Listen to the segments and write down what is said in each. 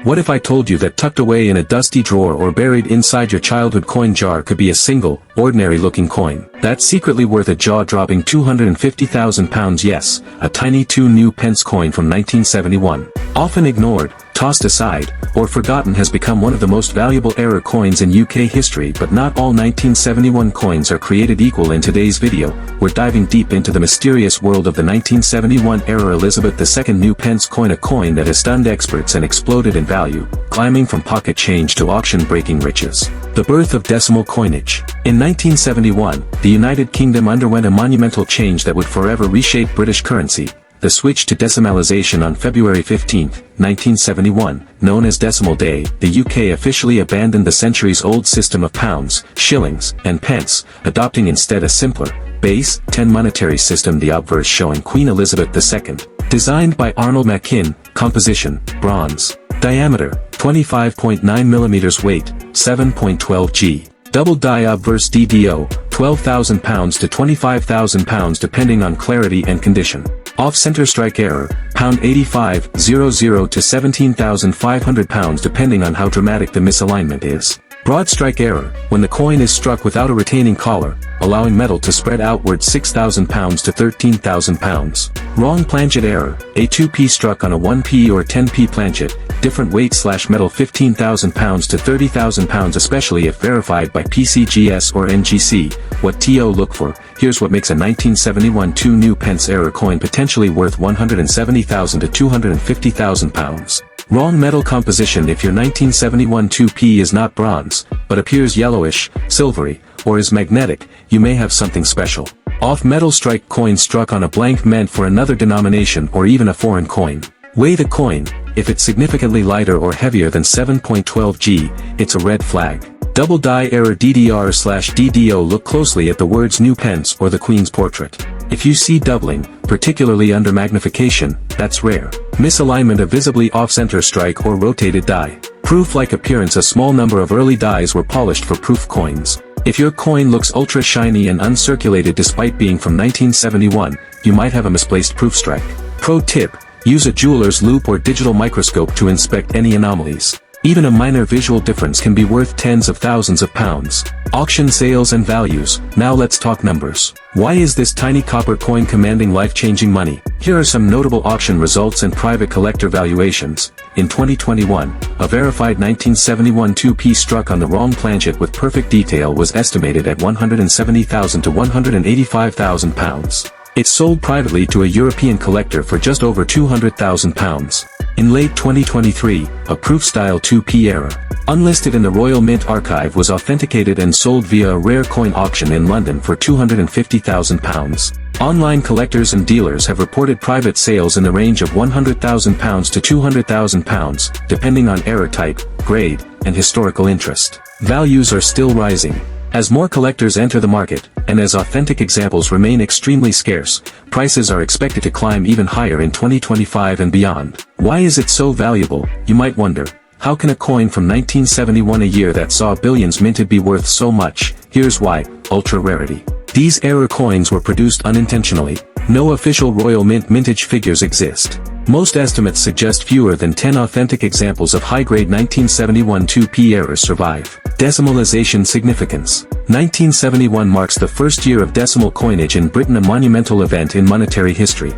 What if I told you that tucked away in a dusty drawer or buried inside your childhood coin jar could be a single, ordinary-looking coin that's secretly worth a jaw-dropping £250,000? Yes, a tiny 2 new pence coin from 1971. Often ignored, tossed aside, or forgotten, has become one of the most valuable era coins in UK history. But not all 1971 coins are created equal. In today's video, we're diving deep into the mysterious world of the 1971 era Elizabeth II new pence coin, a coin that has stunned experts and exploded in value, climbing from pocket change to auction-breaking riches. The birth of decimal coinage. In 1971, the United Kingdom underwent a monumental change that would forever reshape British currency. The switch to decimalization on February 15, 1971, known as Decimal Day, the UK officially abandoned the centuries-old system of pounds, shillings, and pence, adopting instead a simpler, base 10 monetary system. The obverse showing Queen Elizabeth II. Designed by Arnold Machin. Composition: bronze. Diameter: 25.9 mm. Weight: 7.12 g. Double die obverse DDO, £12,000 to £25,000 depending on clarity and condition. Off-center strike error, £85,000 to £17,500 depending on how dramatic the misalignment is. Broad strike error, when the coin is struck without a retaining collar, allowing metal to spread outward, £6,000 to £13,000. Wrong planchet error, a 2p struck on a 1p or 10p planchet, different weight / metal, £15,000 to £30,000 especially if verified by PCGS or NGC. What TO look for? Here's what makes a 1971 2 new pence era coin potentially worth £170,000 to £250,000. Wrong metal composition. If your 1971 2p is not bronze, but appears yellowish, silvery, or is magnetic, you may have something special. Off metal strike coin struck on a blank meant for another denomination or even a foreign coin. Weigh the coin. If it's significantly lighter or heavier than 7.12 g, it's a red flag. Double die error DDR/DDO. Look closely at the words new pence or the Queen's portrait. If you see doubling, particularly under magnification, that's rare. Misalignment, a visibly off-center strike or rotated die. Proof-like appearance, a small number of early dies were polished for proof coins. If your coin looks ultra shiny and uncirculated despite being from 1971, you might have a misplaced proof strike. Pro tip: use a jeweler's loupe or digital microscope to inspect any anomalies. Even a minor visual difference can be worth tens of thousands of pounds. Auction sales and values. Now let's talk numbers. Why is this tiny copper coin commanding life-changing money? Here are some notable auction results and private collector valuations. In 2021, a verified 1971 2p struck on the wrong planchet with perfect detail was estimated at £170,000 to £185,000. It sold privately to a European collector for just over £200,000. In late 2023, a proof-style 2p error, unlisted in the Royal Mint Archive, was authenticated and sold via a rare coin auction in London for £250,000. Online collectors and dealers have reported private sales in the range of £100,000 to £200,000, depending on error type, grade, and historical interest. Values are still rising. As more collectors enter the market, and as authentic examples remain extremely scarce, prices are expected to climb even higher in 2025 and beyond. Why is it so valuable, you might wonder? How can a coin from 1971, a year that saw billions minted, be worth so much? Here's why: ultra rarity. These era coins were produced unintentionally. No official Royal Mint mintage figures exist. Most estimates suggest fewer than 10 authentic examples of high-grade 1971 2p errors survive. Decimalization significance. 1971 marks the first year of decimal coinage in Britain, a monumental event in monetary history.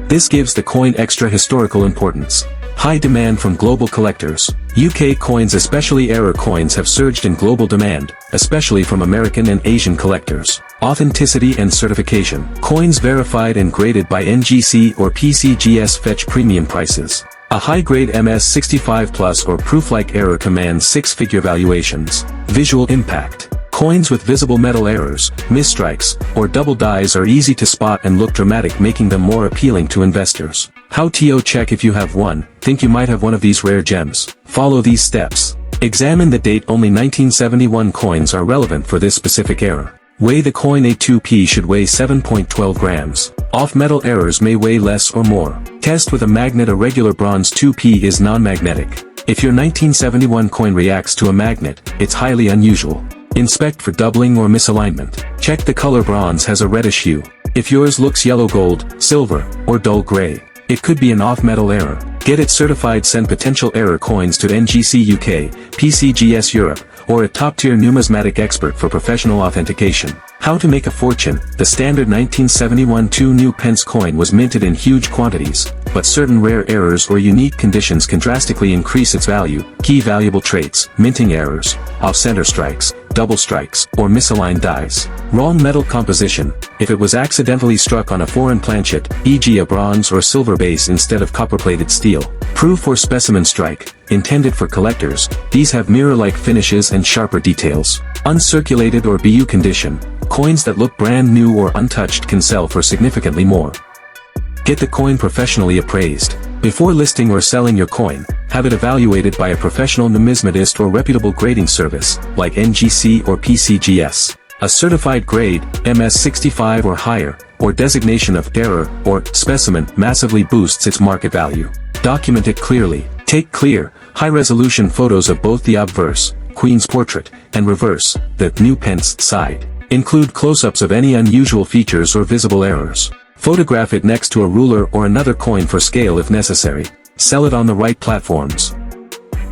This gives the coin extra historical importance. High demand from global collectors. UK coins, especially era coins, have surged in global demand, especially from American and Asian collectors. Authenticity and certification. Coins verified and graded by NGC or PCGS fetch premium prices. A high-grade MS65 Plus or proof-like error commands six-figure valuations. Visual impact. Coins with visible metal errors, misstrikes, or double dies are easy to spot and look dramatic, making them more appealing to investors. How to check if you have one? Think you might have one of these rare gems? Follow these steps. Examine the date. Only 1971 coins are relevant for this specific error. Weigh the coin. A 2p should weigh 7.12 grams. Off-metal errors may weigh less or more. Test with a magnet. A regular bronze 2p is non-magnetic. If your 1971 coin reacts to a magnet, it's highly unusual. Inspect for doubling or misalignment. Check the color. Bronze has a reddish hue. If yours looks yellow gold, silver, or dull gray, it could be an off-metal error. Get it certified. Send potential error coins to NGC UK, PCGS Europe, or a top-tier numismatic expert for professional authentication. How to make a fortune. The standard 1971 2 new pence coin was minted in huge quantities, but certain rare errors or unique conditions can drastically increase its value. Key valuable traits: minting errors, off-center strikes, double strikes, or misaligned dies. Wrong metal composition. If it was accidentally struck on a foreign planchet, e.g. a bronze or silver base instead of copper-plated steel. Proof or specimen strike. Intended for collectors, these have mirror-like finishes and sharper details. Uncirculated or BU condition. Coins that look brand new or untouched can sell for significantly more. Get the coin professionally appraised. Before listing or selling your coin, have it evaluated by a professional numismatist or reputable grading service, like NGC or PCGS. A certified grade, MS65 or higher, or designation of error or specimen massively boosts its market value. Document it clearly. Take clear, high-resolution photos of both the obverse, Queen's portrait, and reverse, the new pence side. Include close-ups of any unusual features or visible errors. Photograph it next to a ruler or another coin for scale if necessary. Sell it on the right platforms.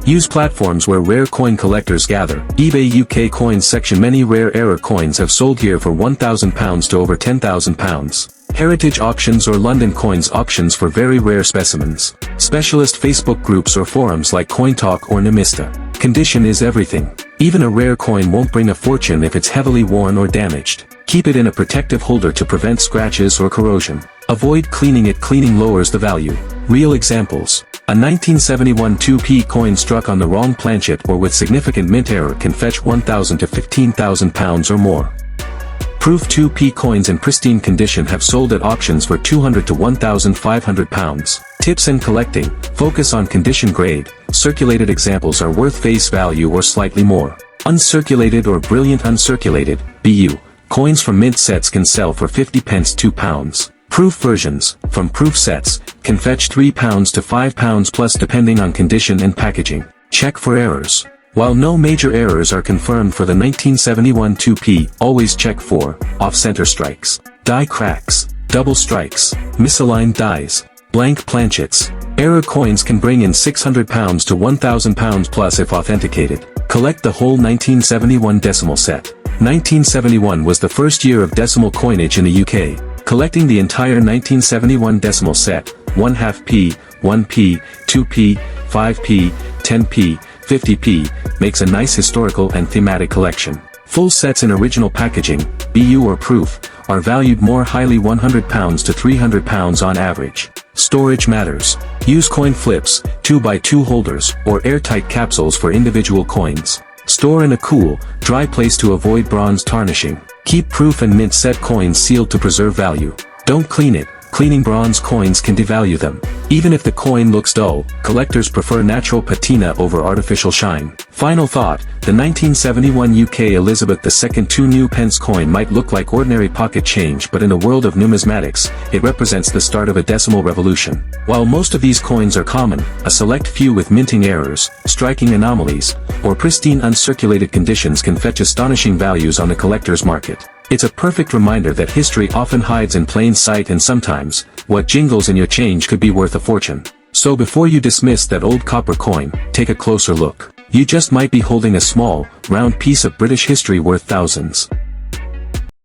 Use platforms where rare coin collectors gather. eBay UK coins section. Many rare error coins have sold here for £1,000 to over £10,000. Heritage auctions or London coins auctions for very rare specimens. Specialist Facebook groups or forums like CoinTalk or Numista. Condition is everything. Even a rare coin won't bring a fortune if it's heavily worn or damaged. Keep it in a protective holder to prevent scratches or corrosion. Avoid cleaning it. Cleaning lowers the value. Real examples. A 1971 2p coin struck on the wrong planchet or with significant mint error can fetch £1,000 to £15,000 or more. Proof 2p coins in pristine condition have sold at auctions for £200 to £1,500. Tips in collecting. Focus on condition. Grade. Circulated examples are worth face value or slightly more. Uncirculated or brilliant uncirculated, BU, coins from mint sets can sell for 50 pence £2. Proof versions, from proof sets, can fetch £3 to £5 plus depending on condition and packaging. Check for errors. While no major errors are confirmed for the 1971 2p, always check for off-center strikes, die cracks, double strikes, misaligned dies, blank planchets. Error coins can bring in £600 to £1,000 plus if authenticated. Collect the whole 1971 decimal set. 1971 was the first year of decimal coinage in the UK. Collecting the entire 1971 decimal set, 1/2p, 1p, 2p, 5p, 10p, 50p, makes a nice historical and thematic collection. Full sets in original packaging, BU or proof, are valued more highly £100 to £300 on average. Storage matters. Use coin flips, 2x2 holders, or airtight capsules for individual coins. Store in a cool, dry place to avoid bronze tarnishing. Keep proof and mint set coins sealed to preserve value. Don't clean it. Cleaning bronze coins can devalue them. Even if the coin looks dull, collectors prefer natural patina over artificial shine. Final thought, the 1971 UK Elizabeth II 2 new pence coin might look like ordinary pocket change, but in the world of numismatics, it represents the start of a decimal revolution. While most of these coins are common, a select few with minting errors, striking anomalies, or pristine uncirculated conditions can fetch astonishing values on the collector's market. It's a perfect reminder that history often hides in plain sight, and sometimes, what jingles in your change could be worth a fortune. So before you dismiss that old copper coin, take a closer look. You just might be holding a small, round piece of British history worth thousands.